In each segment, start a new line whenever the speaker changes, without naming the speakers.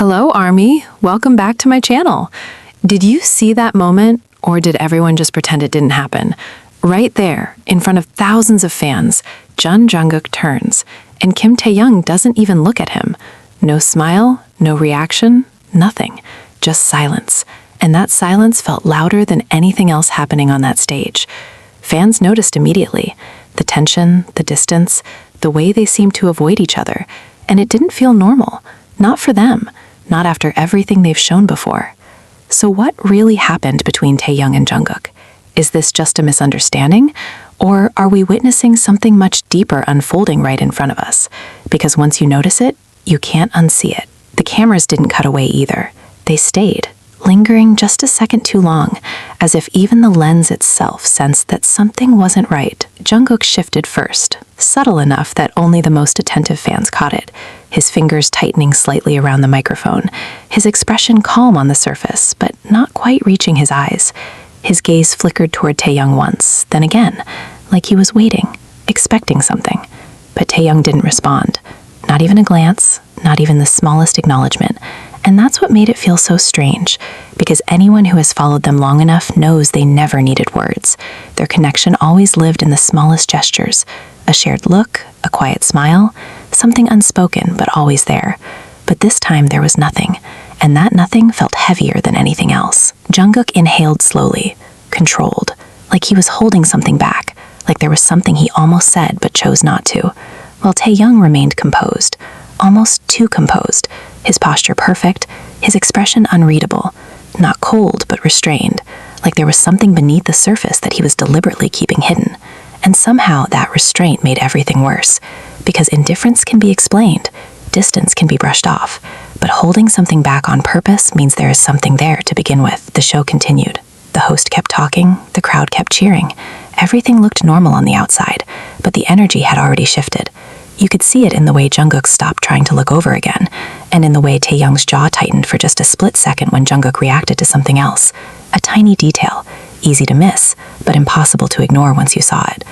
Hello, Army. Welcome back to my channel. Did you see that moment, or did everyone just pretend it didn't happen? Right there, in front of thousands of fans, Jungkook turns, and Kim Taehyung doesn't even look at him. No smile, no reaction, nothing. Just silence. And that silence felt louder than anything else happening on that stage. Fans noticed immediately. The tension, the distance, the way they seemed to avoid each other. And it didn't feel normal. Not for them. Not after everything they've shown before. So what really happened between Taehyung and Jungkook? Is this just a misunderstanding? Or are we witnessing something much deeper unfolding right in front of us? Because once you notice it, you can't unsee it. The cameras didn't cut away either. They stayed, lingering just a second too long, as if even the lens itself sensed that something wasn't right. Jungkook shifted first, subtle enough that only the most attentive fans caught it, his fingers tightening slightly around the microphone, his expression calm on the surface, but not quite reaching his eyes. His gaze flickered toward Taehyung once, then again, like he was waiting, expecting something. But Taehyung didn't respond. Not even a glance, not even the smallest acknowledgement. And that's what made it feel so strange, because anyone who has followed them long enough knows they never needed words. Their connection always lived in the smallest gestures, a shared look, a quiet smile, something unspoken but always there. But this time there was nothing, and that nothing felt heavier than anything else. Jungkook inhaled slowly, controlled, like he was holding something back, like there was something he almost said but chose not to, while Taehyung remained composed, almost too composed, his posture perfect, his expression unreadable, not cold but restrained, like there was something beneath the surface that he was deliberately keeping hidden. And somehow that restraint made everything worse, because indifference can be explained, distance can be brushed off, but holding something back on purpose means there is something there to begin with. The show continued. The host kept talking, the crowd kept cheering. Everything looked normal on the outside, but the energy had already shifted. You could see it in the way Jungkook stopped trying to look over again, and in the way Taehyung's jaw tightened for just a split second when Jungkook reacted to something else. A tiny detail, easy to miss, but impossible to ignore once you saw it.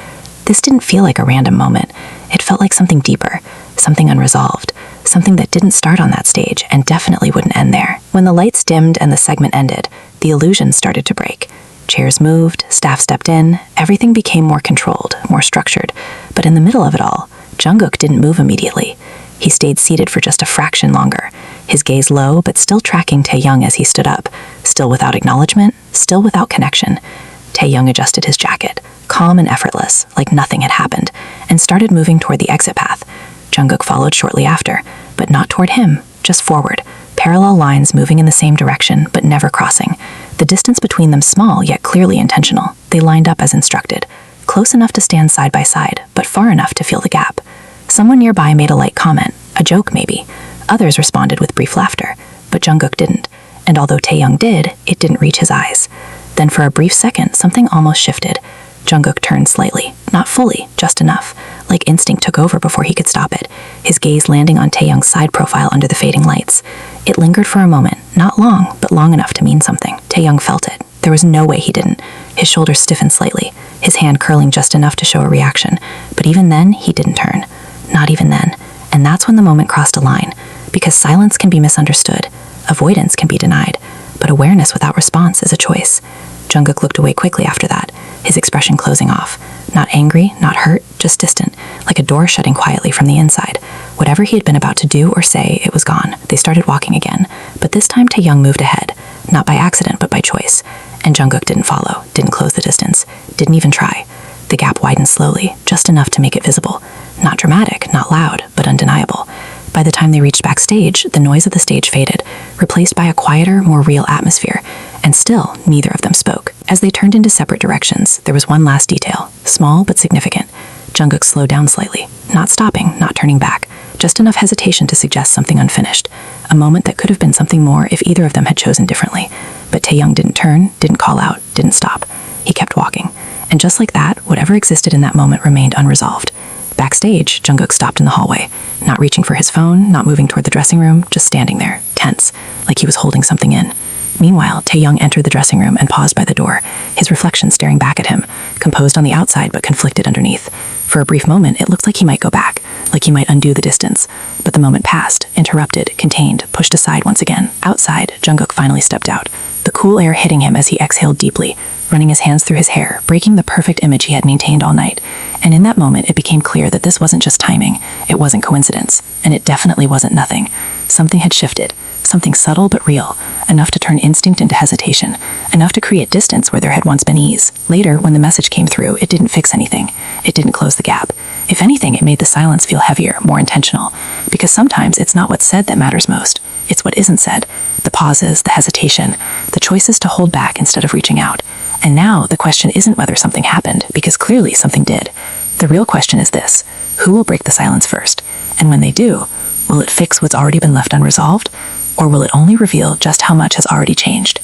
This didn't feel like a random moment. It felt like something deeper, something unresolved, something that didn't start on that stage and definitely wouldn't end there. When the lights dimmed and the segment ended, the illusion started to break. Chairs moved, staff stepped in, everything became more controlled, more structured. But in the middle of it all, Jungkook didn't move immediately. He stayed seated for just a fraction longer, his gaze low but still tracking Taehyung as he stood up, still without acknowledgement, still without connection. Taehyung adjusted his jacket, calm and effortless, like nothing had happened, and started moving toward the exit path. Jungkook followed shortly after, but not toward him, just forward, parallel lines moving in the same direction but never crossing. The distance between them small yet clearly intentional. They lined up as instructed, close enough to stand side by side, but far enough to feel the gap. Someone nearby made a light comment, a joke maybe. Others responded with brief laughter, but Jungkook didn't. And although Taehyung did, it didn't reach his eyes. Then for a brief second, something almost shifted. Jungkook turned slightly, not fully, just enough, like instinct took over before he could stop it, his gaze landing on Taehyung's side profile under the fading lights. It lingered for a moment, not long, but long enough to mean something. Taehyung felt it. There was no way he didn't. His shoulders stiffened slightly, his hand curling just enough to show a reaction. But even then, he didn't turn. Not even then. And that's when the moment crossed a line, because silence can be misunderstood, avoidance can be denied, but awareness without response is a choice. Jungkook looked away quickly after that, his expression closing off. Not angry, not hurt, just distant, like a door shutting quietly from the inside. Whatever he had been about to do or say, it was gone. They started walking again, but this time Taehyung moved ahead, not by accident but by choice. And Jungkook didn't follow, didn't close the distance, didn't even try. The gap widened slowly, just enough to make it visible. Not dramatic, not loud, but undeniable. By the time they reached backstage, the noise of the stage faded, replaced by a quieter, more real atmosphere. And still, neither of them spoke. As they turned into separate directions, there was one last detail, small but significant. Jungkook slowed down slightly, not stopping, not turning back, just enough hesitation to suggest something unfinished, a moment that could have been something more if either of them had chosen differently. But Taehyung didn't turn, didn't call out, didn't stop. He kept walking. And just like that, whatever existed in that moment remained unresolved. Backstage, Jungkook stopped in the hallway, not reaching for his phone, not moving toward the dressing room, just standing there, tense, like he was holding something in. Meanwhile, Taehyung entered the dressing room and paused by the door, his reflection staring back at him, composed on the outside but conflicted underneath. For a brief moment, it looked like he might go back, like he might undo the distance. But the moment passed, interrupted, contained, pushed aside once again. Outside, Jungkook finally stepped out, the cool air hitting him as he exhaled deeply, running his hands through his hair, breaking the perfect image he had maintained all night. And in that moment, it became clear that this wasn't just timing, it wasn't coincidence, and it definitely wasn't nothing. Something had shifted, something subtle but real, enough to turn instinct into hesitation, enough to create distance where there had once been ease. Later, when the message came through, it didn't fix anything. It didn't close the gap. If anything, it made the silence feel heavier, more intentional. Because sometimes it's not what's said that matters most. It's what isn't said. The pauses, the hesitation, the choices to hold back instead of reaching out. And now the question isn't whether something happened, because clearly something did. The real question is this: who will break the silence first? And when they do, will it fix what's already been left unresolved? Or will it only reveal just how much has already changed?